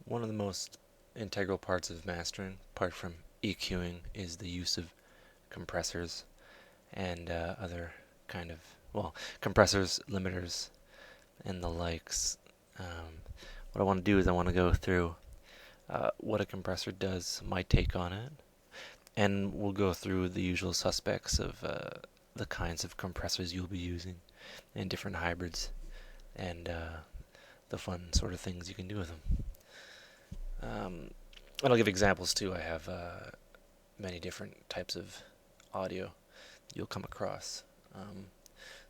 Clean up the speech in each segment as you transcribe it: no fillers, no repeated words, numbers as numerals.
One of the most integral parts of mastering, apart from EQing, is the use of compressors and other kind of, well, compressors, limiters, and the likes. What I want to do is I want to go through what a compressor does, my take on it, and we'll go through the usual suspects of the kinds of compressors you'll be using and different hybrids and the fun sort of things you can do with them. And I'll give examples too. I have many different types of audio you'll come across.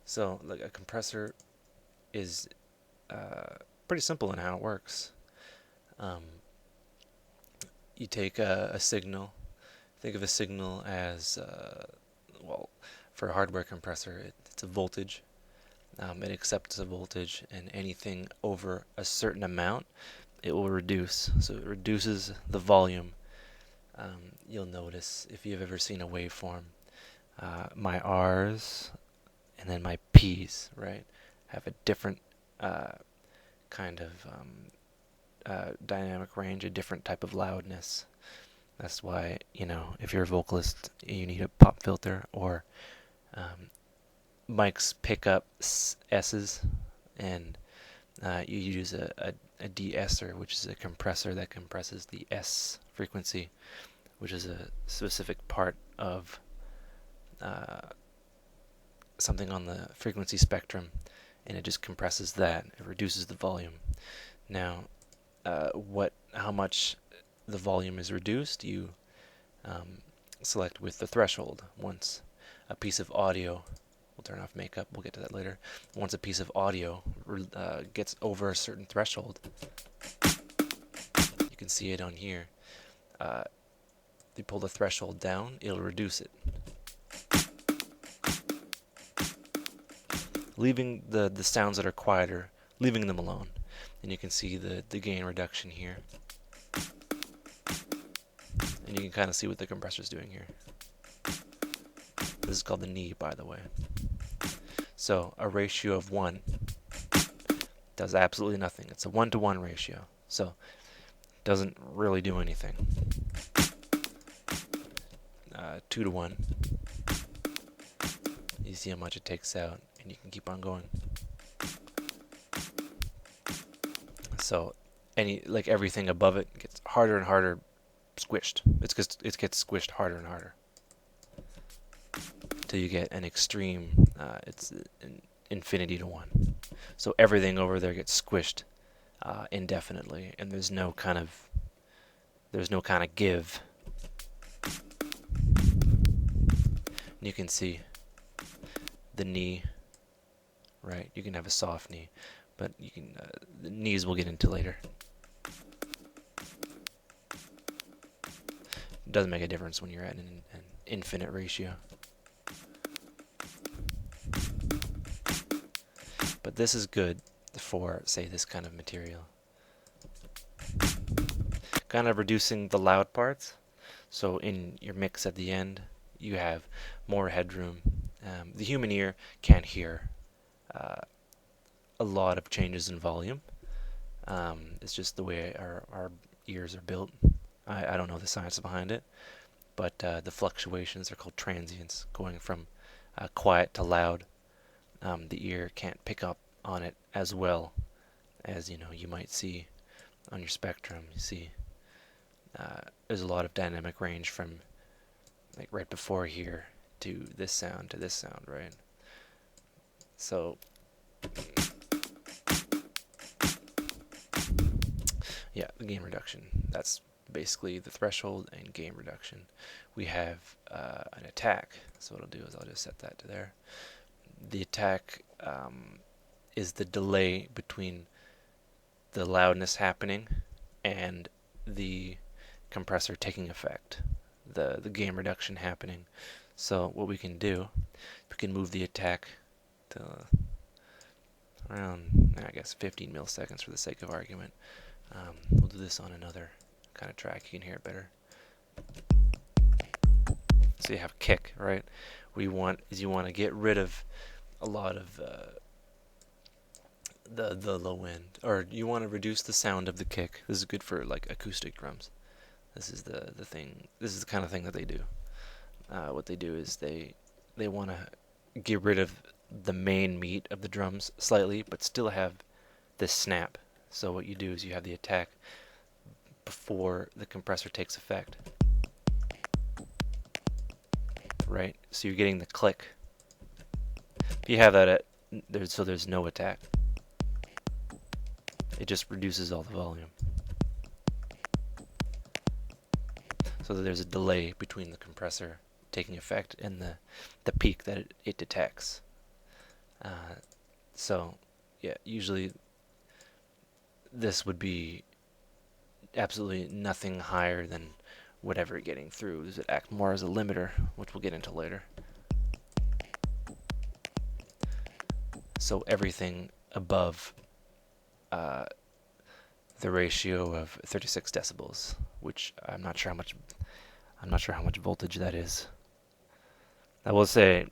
So, like a compressor is pretty simple in how it works. Um, you take a signal. Think of a signal as, well, for a hardware compressor, it's a voltage. It accepts a voltage, and anything over a certain amount, it will reduce. So it reduces the volume. You'll notice if you've ever seen a waveform, my R's and then my P's, right, have a different kind of dynamic range, a different type of loudness. That's why, if you're a vocalist, you need a pop filter, or mics pick up S's, and you use a de-esser, which is a compressor that compresses the S frequency, which is a specific part of something on the frequency spectrum, and it just compresses that. It reduces the volume. Now, how much the volume is reduced, you select with the threshold. Once a piece of audio, we'll turn off makeup, we'll get to that later. Once a piece of audio gets over a certain threshold, you can see it on here. If you pull the threshold down, it'll reduce it, leaving the sounds that are quieter, leaving them alone. And you can see the gain reduction here. And you can kind of see what the compressor is doing here. This is called the knee, by the way. So a ratio of 1 does absolutely nothing. It's a 1-to-1 ratio. So it doesn't really do anything. 2-to-1. You see how much it takes out, and you can keep on going. So everything above it gets harder and harder squished. It gets squished harder and harder till you get an extreme. It's an infinity to 1. So everything over there gets squished indefinitely, and there's no kind of give. And you can see the knee, right? You can have a soft knee, but you can the knees we'll get into later. It doesn't make a difference when you're at an infinite ratio. But this is good for, say, this kind of material. Kind of reducing the loud parts. So in your mix at the end, you have more headroom. The human ear can't hear a lot of changes in volume. It's just the way our ears are built. I don't know the science behind it, but the fluctuations are called transients, going from quiet to loud. The ear can't pick up on it as well as you might see on your spectrum. You see, there's a lot of dynamic range from like right before here to this sound, right? So yeah, the gain reduction. That's basically the threshold and gain reduction. We have an attack. So what I'll do is I'll just set that to there. The attack is the delay between the loudness happening and the compressor taking effect, the gain reduction happening. So what we can do, we can move the attack to around, I guess, 15 milliseconds for the sake of argument. We'll do this on another kind of track. You can hear it better. So you have a kick, right? What you want is you want to get rid of a lot of the low end, or you want to reduce the sound of the kick. This is good for like acoustic drums. This is the thing. This is the kind of thing that they do. What they do is they want to get rid of the main meat of the drums slightly, but still have this snap. So what you do is you have the attack before the compressor takes effect, right? So you're getting the click. If you have that at there's no attack. It just reduces all the volume. So that there's a delay between the compressor taking effect and the peak that it detects. So yeah, usually this would be absolutely nothing higher than whatever you're getting through. Does it act more as a limiter, which we'll get into later. So everything above the ratio of 36 decibels, which I'm not sure how much voltage that is. I will say,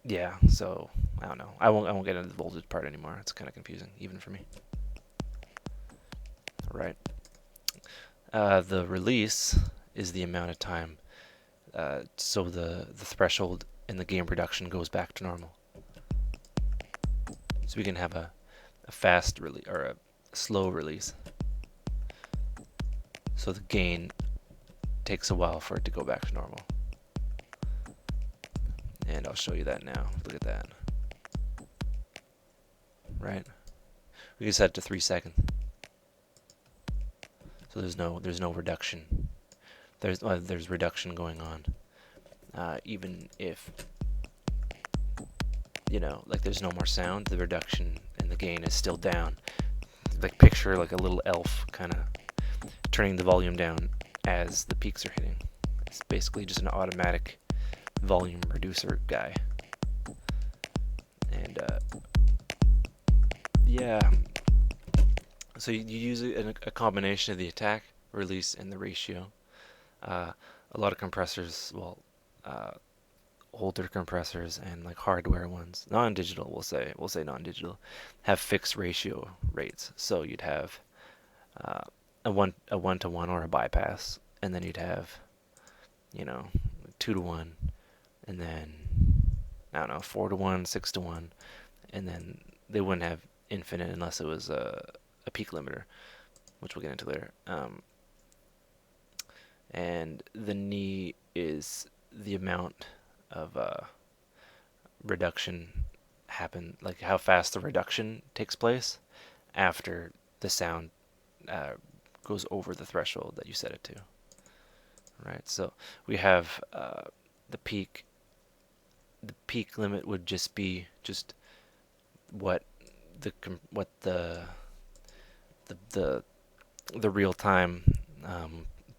yeah. So I don't know. I won't get into the voltage part anymore. It's kind of confusing, even for me. Right. The release is the amount of time. So the threshold in the gain reduction goes back to normal. So we can have a fast release or a slow release. So the gain takes a while for it to go back to normal. And I'll show you that now. Look at that. Right? We can set it to 3 seconds. So there's no reduction. There's reduction going on. Even if like there's no more sound, the reduction and the gain is still down. Like picture like a little elf kind of turning the volume down as the peaks are hitting. It's basically just an automatic volume reducer guy. And yeah, so you use a combination of the attack, release, and the ratio. A lot of compressors, older compressors and like hardware ones, non-digital, we'll say non-digital, have fixed ratio rates. So you'd have a 1-to-1 or a bypass, and then you'd have 2-to-1, and then I don't know, 4-to-1, 6-to-1, and then they wouldn't have infinite unless it was a peak limiter, which we'll get into later. And the knee is the amount of reduction happen, like how fast the reduction takes place after the sound goes over the threshold that you set it to. Right, so we have the peak. The peak limit would just be what the real time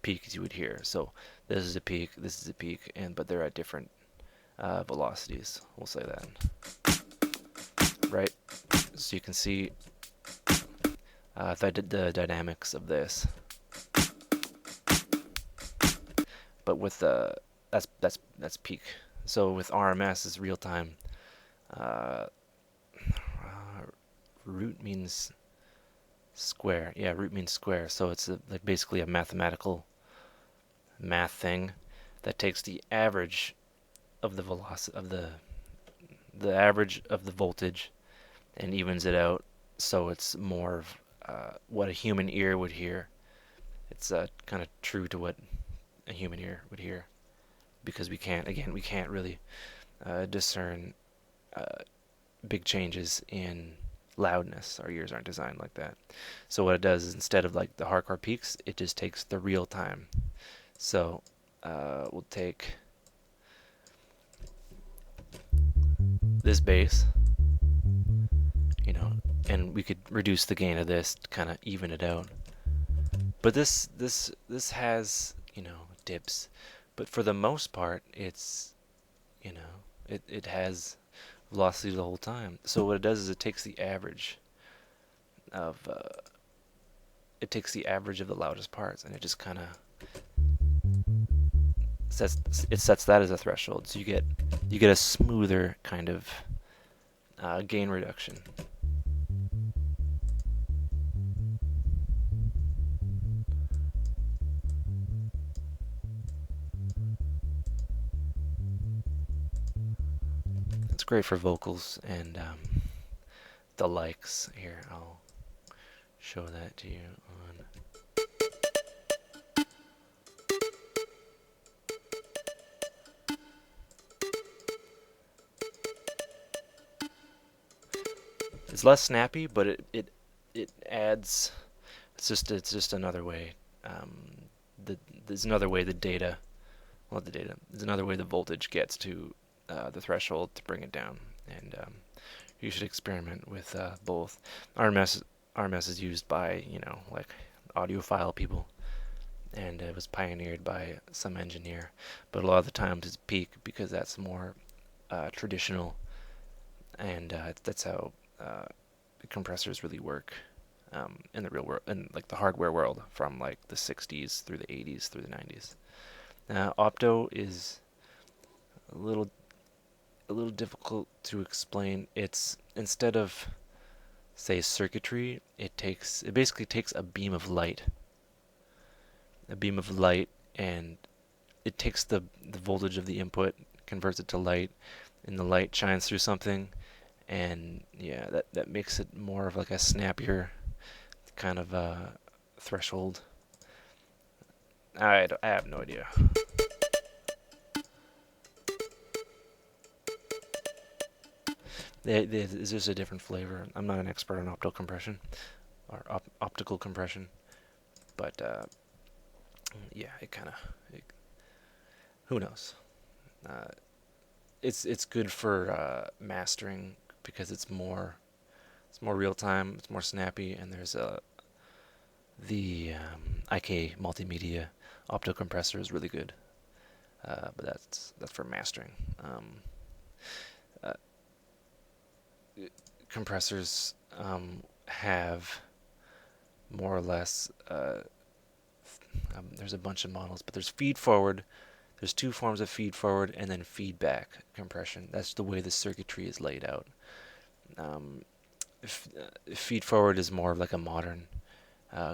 peaks you would hear. So this is a peak, this is a peak, but they're at different velocities. We'll say that, right? So you can see the dynamics of this. But with that's peak. So with RMS is real time. Root means square. Yeah, root means square. So it's like basically a mathematical math thing that takes the average of the velocity of the average of the voltage and evens it out, so it's more of what a human ear would hear. It's kind of true to what a human ear would hear, because we can't really discern big changes in loudness. Our ears aren't designed like that. So what it does is, instead of like the hardcore peaks, it just takes the real time. So we'll take this bass, and we could reduce the gain of this to kind of even it out. But this has dips, but for the most part, it's it has velocity the whole time. So what it does is it takes the average of the loudest parts, and it just kind of sets that as a threshold. So you get a smoother kind of gain reduction. it's great for vocals and the likes. Here, I'll show that to you on. It's less snappy, but it adds. It's just another way. There's another way the data. Well, the data. There's another way the voltage gets to the threshold to bring it down, and you should experiment with both. RMS is used by like audiophile people, and it was pioneered by some engineer, but a lot of the times it's peak because that's more traditional, and that's how compressors really work in the real world, in like the hardware world, from like the 60s through the 80s through the 90s. Opto is a little difficult to explain. It's, instead of say circuitry, it basically takes a beam of light, and it takes the voltage of the input, converts it to light, and the light shines through something, and yeah, that makes it more of like a snappier kind of threshold. I have no idea. Is this a different flavor? I'm not an expert on optical compression or optical compression, but yeah, it kind of, who knows? It's good for mastering because it's more real time, it's more snappy, and there's the IK multimedia optical compressor is really good, but that's for mastering. Uh, Compressors have more or less. There's a bunch of models, but there's feed forward. There's two forms of feed forward and then feedback compression. That's the way the circuitry is laid out. Feed forward is more of like a modern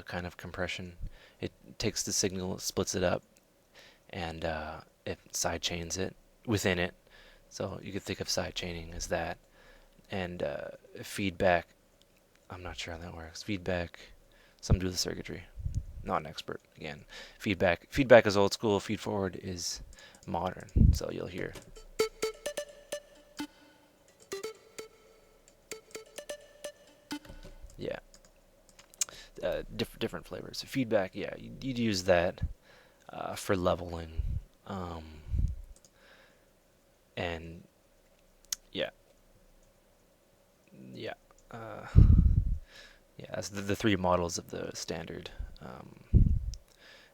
kind of compression. It takes the signal, splits it up, and it sidechains it within it. So you could think of sidechaining as that. And feedback, I'm not sure how that works. Feedback, some do the circuitry. Not an expert, again. Feedback is old school. Feed forward is modern. So you'll hear. Yeah. Different flavors. Feedback, yeah, you'd use that for leveling. And yeah. Yeah. Uh, yeah, that's the three models of the standard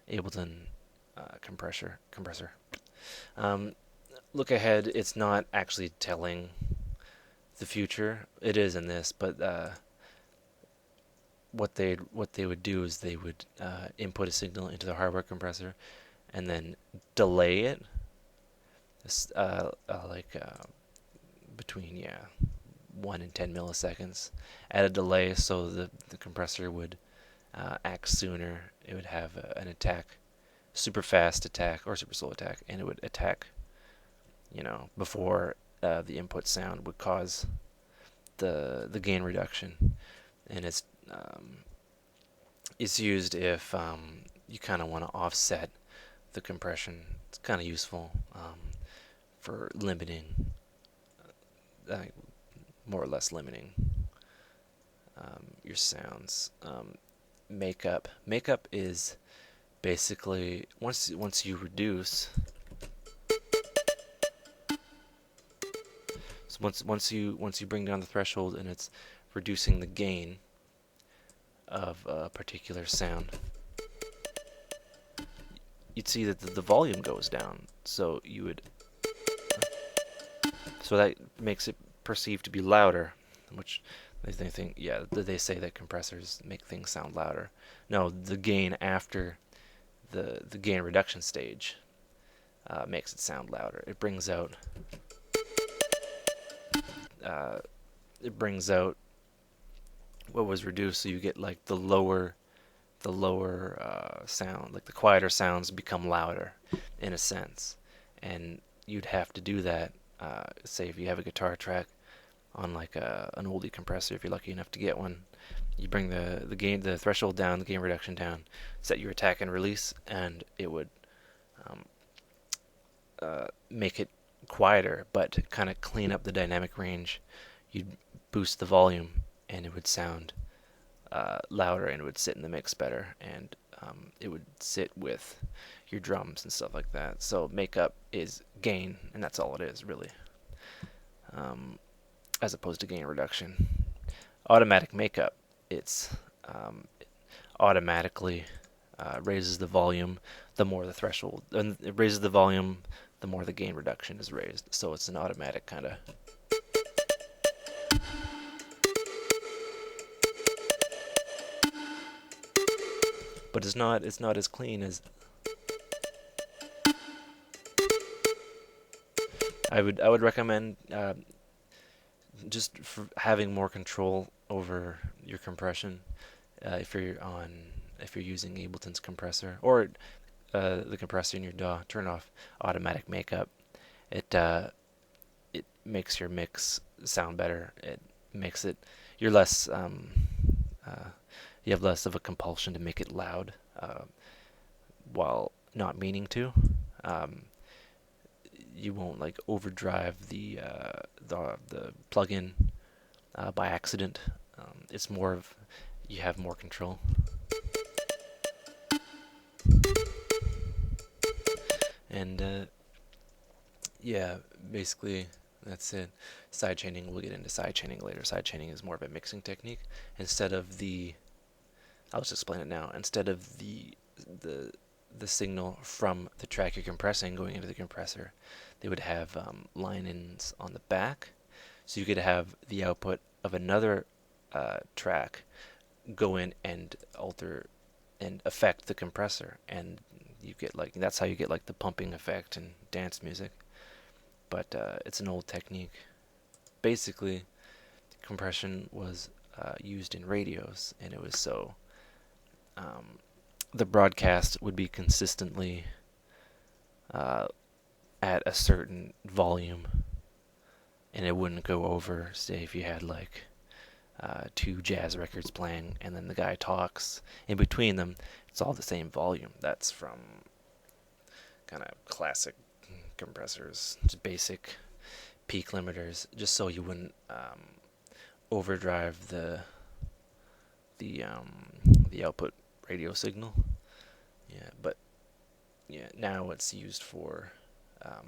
Ableton compressor. Um, look ahead, it's not actually telling the future. It is in this, but what they would do is they would input a signal into the hardware compressor and then delay it, like between 1 and 10 milliseconds, add a delay so the compressor would act sooner. It would have an attack, super fast attack or super slow attack, and it would attack before the input sound would cause the gain reduction. And it's used if you kind of want to offset the compression. It's kind of useful for limiting, more or less limiting your sounds. Makeup is basically once you reduce. So once you bring down the threshold and it's reducing the gain of a particular sound, you'd see that the volume goes down. So that makes it perceived to be louder, which they think, they say that compressors make things sound louder. No, the gain after the gain reduction stage makes it sound louder. It brings out what was reduced, so you get like the lower sound, like the quieter sounds become louder in a sense, and you'd have to do that say if you have a guitar track on like an oldie compressor, if you're lucky enough to get one, you bring the threshold down, the gain reduction down, set your attack and release, and it would um, make it quieter, but kind of clean up the dynamic range. You'd boost the volume, and it would sound louder, and it would sit in the mix better, and it would sit with your drums and stuff like that. So makeup is gain, and that's all it is, really, as opposed to gain reduction. Automatic makeup, it's automatically raises the volume the more the threshold, and it raises the volume the more the gain reduction is raised. So it's an automatic kind of. But it's not as clean as I would recommend just for having more control over your compression if you're using Ableton's compressor or the compressor in your DAW. Turn off automatic makeup. It makes your mix sound better. It makes it you're less uh, you have less of a compulsion to make it loud while not meaning to. Um, you won't like overdrive the plugin by accident. It's more of you have more control. And yeah, basically that's it. Sidechaining, we'll get into sidechaining later. Sidechaining is more of a mixing technique. Instead of the, I'll just explain it now. Instead of the the signal from the track you're compressing going into the compressor, they would have line-ins on the back. So you could have the output of another track go in and alter and affect the compressor, and you get like that's how you get like the pumping effect in dance music. But it's an old technique. Basically, compression was used in radios, and it was so um, the broadcast would be consistently uh, at a certain volume, and it wouldn't go over. Say if you had like two jazz records playing, and then the guy talks in between them, it's all the same volume. That's from kind of classic compressors, just basic peak limiters, just so you wouldn't overdrive the output radio signal. Yeah, but yeah, now it's used for uh,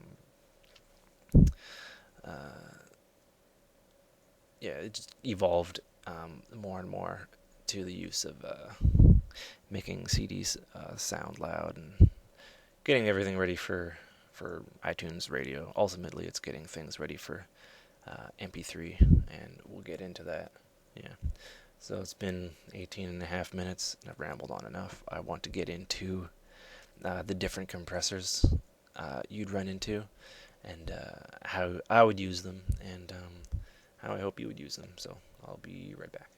yeah, it just evolved more and more to the use of making CDs sound loud and getting everything ready for iTunes radio. Ultimately, it's getting things ready for MP3, and we'll get into that. Yeah. So it's been 18 and a half minutes, and I've rambled on enough. I want to get into the different compressors you'd run into, and how I would use them, and how I hope you would use them. So I'll be right back.